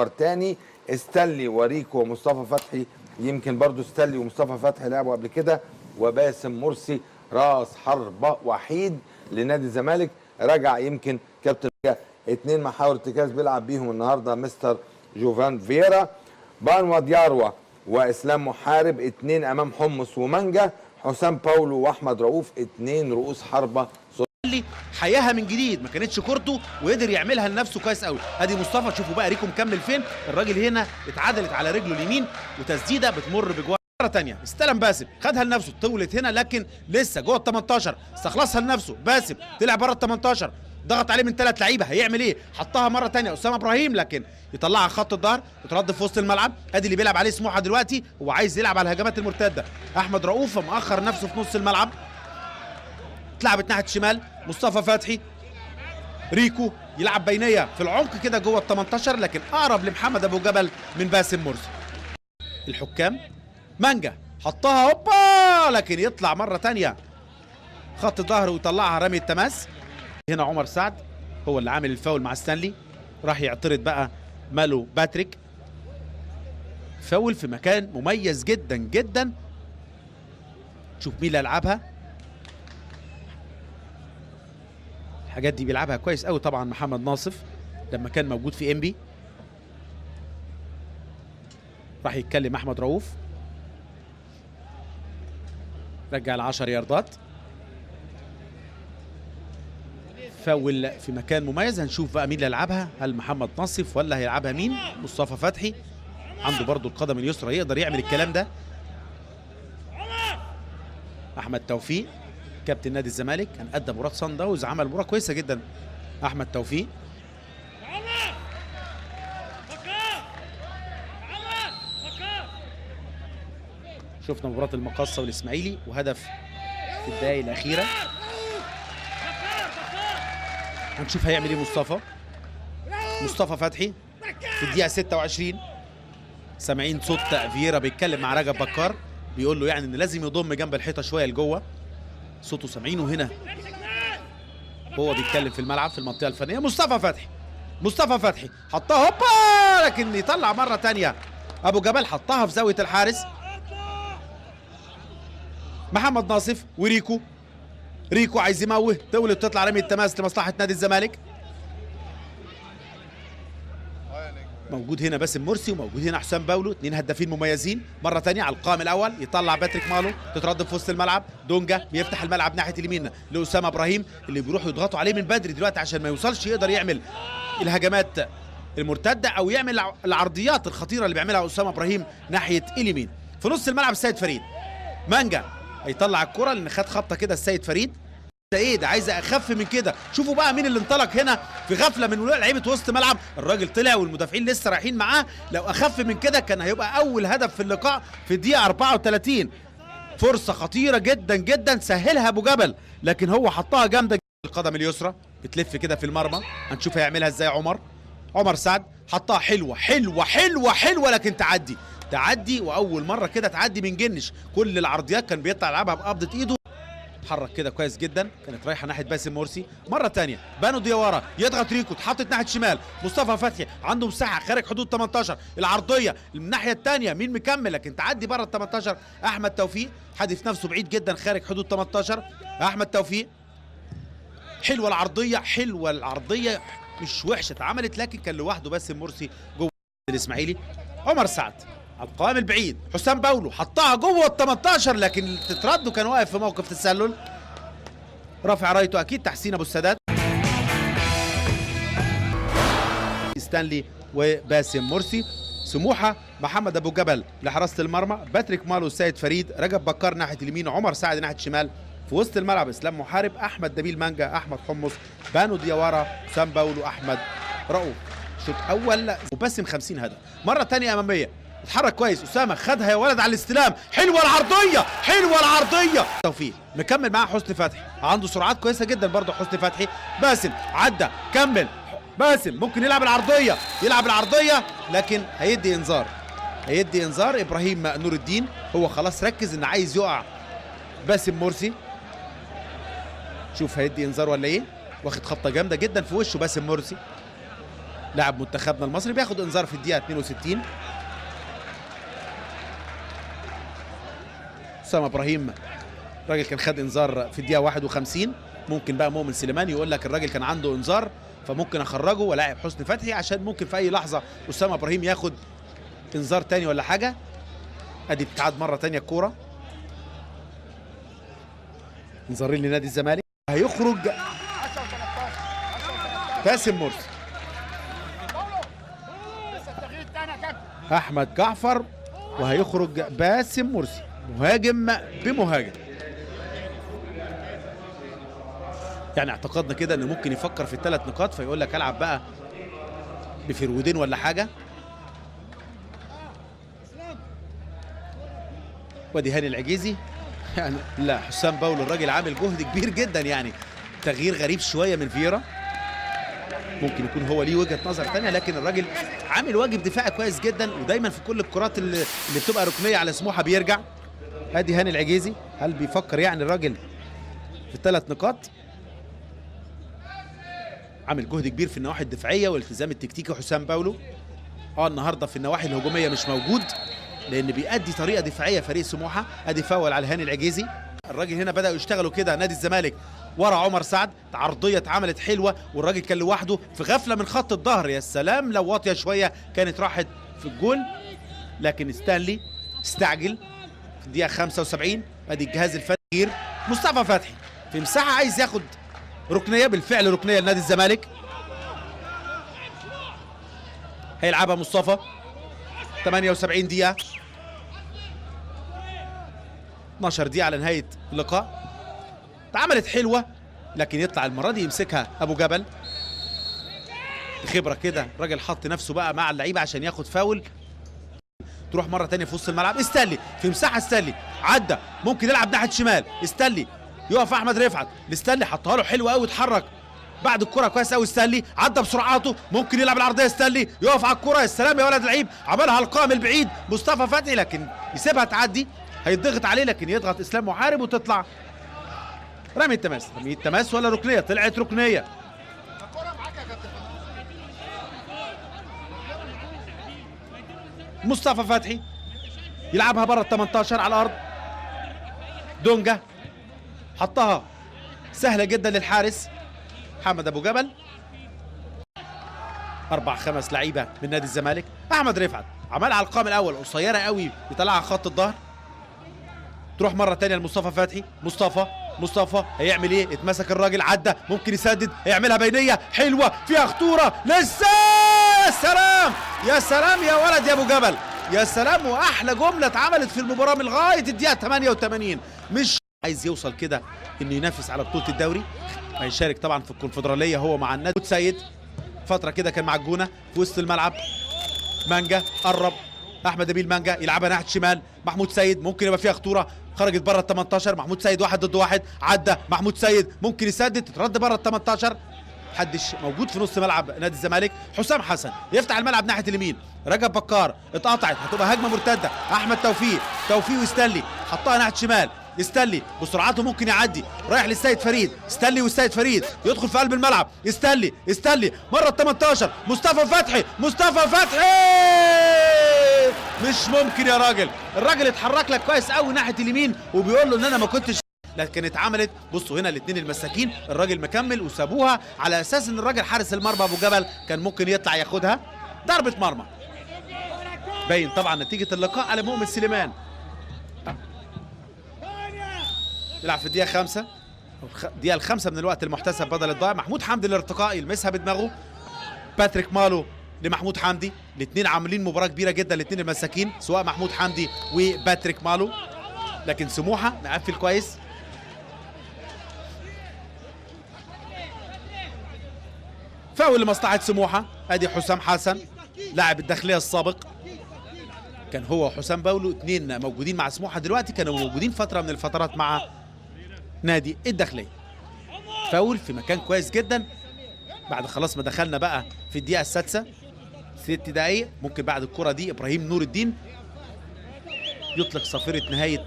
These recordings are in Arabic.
تاني ستانلي وريكو ومصطفى فتحي، يمكن برضو ستانلي ومصطفى فتحي لعبوا قبل كده، وباسم مرسي راس حربة وحيد لنادي الزمالك. رجع يمكن كابتن 2 محاور ارتكاز بيلعب بيهم النهارده مستر جوفان فييرا. بانوا دياروة واسلام محارب 2 امام حمص ومانجا. حسام باولو واحمد رؤوف 2 رؤوس حربة. حياها من جديد، ما كانتش كورته وقدر يعملها لنفسه كويس قوي. ادي مصطفى، شوفوا بقى ريكو مكمل فين. الراجل هنا اتعدلت على رجله اليمين وتسديده بتمر بجوار. مره ثانيه استلم باسم، خدها لنفسه، طولت هنا لكن لسه جوه ال 18، استخلصها لنفسه. باسم طلع بره ال 18، ضغط عليه من 3 لعيبه، هيعمل ايه؟ حطها مره ثانيه اسامه ابراهيم لكن يطلعها خط الظهر، يترد في وسط الملعب. ادي اللي بيلعب عليه سموحه دلوقتي، هو عايز يلعب على الهجمات المرتده. احمد رؤوف مأخر نفسه في نص الملعب، اتلعبت ناحيه الشمال. مصطفى فتحي، ريكو يلعب بينيه في العمق كده جوه ال 18، لكن اقرب لمحمد ابو جبل من باسم مرسي. الحكام مانجا حطها هوبا، لكن يطلع مره ثانيه خط الظهر ويطلعها رمي التماس. هنا عمر سعد هو اللي عامل الفاول مع ستانلي، راح يعترض بقى مالو باتريك. فاول في مكان مميز جدا جدا. شوف مين اللي لعبها، الحاجات دي بيلعبها كويس قوي طبعا محمد ناصف لما كان موجود في انبي. راح يتكلم احمد رؤوف، رجع ل10 ياردات. فاول في مكان مميز. هنشوف بقى مين اللي هيلعبها، هل محمد ناصف ولا هيلعبها مين؟ مصطفى فتحي عنده برضو القدم اليسرى يقدر يعمل الكلام ده. احمد توفيق كابتن نادي الزمالك كان ادى مباراه صن داونز، عمل مباراه كويسه جدا احمد توفيق. شفنا مباراه المقاصه والاسماعيلي وهدف في الدقائق الاخيره. هنشوف هيعمل ايه مصطفى فتحي في الدقيقه 26. سامعين صوت فييرا بيتكلم مع رجب بكار، بيقول له يعني ان لازم يضم جنب الحيطه شويه لجوه. صوته سامعينه هنا هو بيتكلم في الملعب في المنطقه الفنيه. مصطفى فتحي حطها هوبا، لكن يطلع مره ثانيه ابو جبل، حطها في زاويه الحارس. محمد ناصف وريكو عايز يموه، تولد تطلع رمي التماس لمصلحه نادي الزمالك. موجود هنا باسم مرسي وموجود هنا حسام باولو، 2 هدافين مميزين. مره ثانيه على القائم الاول يطلع باتريك مالو، تترد في وسط الملعب. دونجا بيفتح الملعب ناحيه اليمين لاسامه ابراهيم اللي بيروحوا يضغطوا عليه من بدري دلوقتي عشان ما يوصلش يقدر يعمل الهجمات المرتده او يعمل العرضيات الخطيره اللي بيعملها اسامه ابراهيم ناحيه اليمين. في نص الملعب السيد فريد، مانجا هيطلع الكره لان خد خبطه كده السيد فريد. ده ايه ده؟ عايز اخف من كده. شوفوا بقى مين اللي انطلق هنا في غفله من لعيبه وسط ملعب. الراجل طلع والمدافعين لسه رايحين معاه، لو اخف من كده كان هيبقى اول هدف في اللقاء في الدقيقه 34. فرصه خطيره جدا جدا سهلها ابو جبل، لكن هو حطها جامده. القدم اليسرى بتلف كده في المرمى، هنشوف هيعملها ازاي. عمر سعد حطها حلوه لكن تعدي واول مره كده تعدي من جنش. كل العرضيات كان بيطلع يلعبها بقبضه ايده، اتحرك كده كويس جدا. كانت رايحه ناحيه باسم مرسي. مره ثانيه بانو دياورا يضغط ريكو، اتحطت ناحيه شمال. مصطفى فتحي عنده مساحه خارج حدود 18، العرضيه من الناحيه الثانيه مين مكمل لكن تعدي بره ال 18. احمد توفيق حادف نفسه بعيد جدا خارج حدود 18. احمد توفيق حلوه العرضيه مش وحشه اتعملت، لكن كان لوحده باسم مرسي جوه الاسماعيلي. عمر سعد على القائم البعيد، حسام باولو حطها جوه ال 18 لكن تترد، كان واقف في موقف تسلل. رافع رايته اكيد تحسين ابو السادات. ستانلي وباسم مرسي. سموحه محمد ابو جبل لحراسه المرمى، باتريك مالو السيد فريد، رجب بكار ناحيه اليمين، عمر سعد ناحيه الشمال. في وسط الملعب اسلام محارب، احمد نبيل مانجا، احمد حمص، بانو دياورا، حسام باولو، احمد رؤوف. شوط اول وباسم 50 هدف. مره ثانيه اماميه، اتحرك كويس اسامه، خدها يا ولد على الاستلام. حلوه العرضيه. توفيق مكمل معاه حسني فتحي، عنده سرعات كويسه جدا برضه حسني فتحي. باسم عدى كمل، باسم ممكن يلعب العرضيه لكن هيدي انذار. ابراهيم نور الدين هو خلاص ركز ان عايز يقع باسم مرسي. شوف هيدي انذار ولا ايه. واخد خبطه جامده جدا في وشه باسم مرسي. لاعب منتخبنا المصري بياخد انذار في الدقيقه 62. اسامه ابراهيم الراجل كان خد انذار في الدقيقه 51. ممكن بقى مؤمن سليمان يقول لك الراجل كان عنده انذار فممكن اخرجه ولاعب حسني فتحي عشان ممكن في اي لحظه اسامه ابراهيم ياخد انذار تاني ولا حاجه. ادي بتعاد مره تانيه الكوره. انذارين لنادي الزمالك. هيخرج باسم مرسي. احمد جعفر وهيخرج باسم مرسي مهاجم بمهاجم. يعني اعتقدنا كده انه ممكن يفكر في الثلاث نقاط فيقول لك العب بقى بفرودين ولا حاجه. وادي هاني العجيزي يعني لا حسام باولو الراجل عامل جهد كبير جدا يعني تغيير غريب شويه من فيرا. ممكن يكون هو ليه وجهه نظر ثانيه لكن الراجل عامل واجب دفاعي كويس جدا ودايما في كل الكرات اللي بتبقى ركنيه على سموحه بيرجع. ادي هاني العجيزي هل بيفكر يعني الراجل في الثلاث نقاط؟ عامل جهد كبير في النواحي الدفاعيه والالتزام التكتيكي حسام باولو. النهارده في النواحي الهجوميه مش موجود لان بيأدي طريقه دفاعيه فريق سموحه. ادي فاول على هاني العجيزي. الراجل هنا بدأوا يشتغلوا كده نادي الزمالك ورا عمر سعد. عرضيه اتعملت حلوه والراجل كان لوحده في غفله من خط الظهر. يا سلام لو واطيه شويه كانت راحت في الجول لكن ستانلي استعجل في الدقيقه 75. ادي الجهاز الفني مصطفى فتحي في مساحه عايز ياخد ركنيه. بالفعل ركنيه لنادي الزمالك. هيلعبها مصطفى 78 دقيقه 12 دقيقه على نهايه اللقاء. اتعملت حلوه لكن يطلع المره دي يمسكها ابو جبل. خبره كده الراجل حط نفسه بقى مع اللعيبه عشان ياخد فاول. تروح مره ثانيه في وسط الملعب. استلي في مساحه. استلي عدى ممكن يلعب ناحيه شمال. استلي يقف احمد رفعت. الاستلي حطها له حلوه قوي اتحرك بعد الكره كويس قوي. استلي عدى بسرعاته ممكن يلعب العرضيه. استلي يقف على الكره. يا سلام يا ولد لعيب عملها على القائم البعيد مصطفى فتحي لكن يسيبها تعدي. هيضغط عليه لكن يضغط اسلام محارب وتطلع رمي التماس. رمي التماس ولا ركنيه؟ طلعت ركنيه. مصطفى فتحي يلعبها بره ال 18 على الارض. دونجا حطها سهله جدا للحارس محمد ابو جبل. 4-5 لعيبه من نادي الزمالك. احمد رفعت عملها على القائم الاول قصيره قوي يطلعها خط الظهر. تروح مره ثانيه لمصطفى فتحي. مصطفى هيعمل ايه؟ اتمسك الراجل عدى ممكن يسدد. هيعملها بينيه حلوه فيها خطوره لسه. يا سلام يا سلام يا ولد يا ابو جبل يا سلام. واحلى جمله اتعملت في المباراه من لغايه الدقيقه 88. مش عايز يوصل كده انه ينافس على بطوله الدوري. هيشارك طبعا في الكونفدراليه هو مع النادي. سيد فتره كده كان مع الجونه في وسط الملعب. مانجا قرب. احمد نبيل مانجا يلعبها ناحيه شمال. محمود سيد ممكن يبقى فيها خطوره. خرجت بره ال 18. محمود سيد 1 ضد 1 عدى. محمود سيد ممكن يسدد تترد بره ال 18. محدش موجود في نص ملعب نادي الزمالك. حسام حسن يفتح الملعب ناحيه اليمين. رجب بكار اتقطعت هتبقى هجمه مرتده. احمد توفيق ويستلي حطها ناحيه شمال. يستلي بسرعته ممكن يعدي رايح للسيد فريد. استلي والسيد فريد يدخل في قلب الملعب. يستلي مره ال 18. مصطفى فتحي مش ممكن يا راجل. الراجل اتحرك لك كويس قوي ناحيه اليمين وبيقول له ان انا ما كنتش لكن اتعملت. بصوا هنا الاثنين المساكين الراجل مكمل وسابوها على اساس ان الراجل حارس المرمى ابو جبل كان ممكن يطلع ياخدها. ضربه مرمى باين طبعا نتيجه اللقاء على مؤمن سليمان. يلعب في الدقيقه 5 الدقيقه ال5 من الوقت المحتسب بدل الضائع. محمود حمدي الارتقاء يلمسها بدماغه. باتريك مالو لمحمود حمدي. الاثنين عاملين مباراه كبيره جدا الاثنين المساكين سواء محمود حمدي وباتريك مالو لكن سموحه مقفل كويس. فاول لمصلحه سموحه. ادي حسام حسن لاعب الداخليه السابق كان هو وحسام باولو اثنين موجودين مع سموحه دلوقتي كانوا موجودين فتره من الفترات مع نادي الداخليه. فاول في مكان كويس جدا بعد خلاص ما دخلنا بقى في الدقيقه السادسه 6 دقايق. ممكن بعد الكره دي ابراهيم نور الدين يطلق صافره نهايه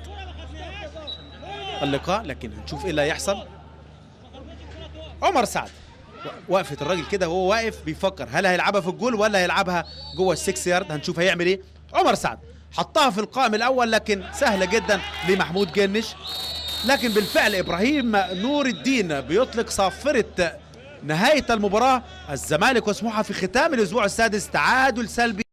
اللقاء لكن هنشوف ايه اللي هيحصل. عمر سعد وقفه الراجل كده وهو واقف بيفكر هل هيلعبها في الجول ولا هيلعبها جوه ال6 يارد. هنشوف هيعمل ايه. عمر سعد حطها في القائم الاول لكن سهله جدا لمحمود جنش. لكن بالفعل ابراهيم نور الدين بيطلق صافره نهايه المباراه. الزمالك وسموحه في ختام الاسبوع السادس تعادل سلبي.